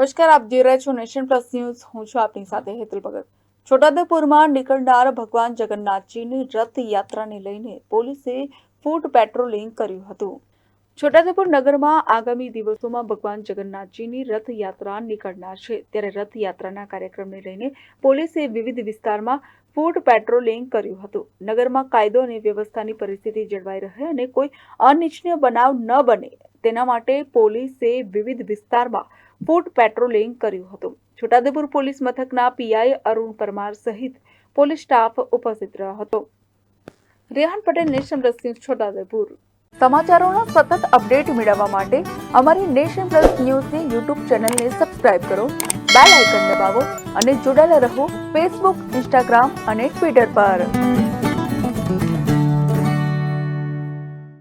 નમસ્કાર, આપ જોઈ રહ્યા છો નેશન પ્લસ ન્યૂઝ. હું છું આપની સાથે હેતલ ભગત. છોટાઉદેપુરમાં નીકળનાર ભગવાન જગન્નાથજીની રથયાત્રાને લઈને પોલીસે ફૂટ પેટ્રોલિંગ કર્યું હતું. છોટાઉદેપુર નગરમાં આગામી દિવસોમાં ભગવાન જગન્નાથજીની રથયાત્રા નીકળનાર છે, ત્યારે રથયાત્રાના કાર્યક્રમને લઈને પોલીસે વિવિધ વિસ્તારમાં ફૂટ પેટ્રોલિંગ કર્યું હતું. નગરમાં કાયદો અને વ્યવસ્થાની પરિસ્થિતિ જળવાઈ રહે અને કોઈ અનિચ્છનીય બનાવ ન બને તેના માટે પોલીસે વિવિધ વિસ્તારમાં ફૂટ પેટ્રોલિંગ કર્યું હતું. છોટાઉદેપુર પોલીસ મથકના પીઆઈ અરુણ પરમાર સહિત પોલીસ સ્ટાફ ઉપસ્થિત રહ્યો હતો. Rehan Patel, nation plus news, Chhota Udepur. સમાચારોના સતત અપડેટ મેળવવા માટે અમારી નેશન પ્લસ ન્યૂઝની યુટ્યુબ ચેનલને સબસ્ક્રાઇબ કરો, બેલ આઇકન દબાવો અને જોડાયેલા રહો ફેસબુક, ઇન્સ્ટાગ્રામ અને ટ્વિટર પર.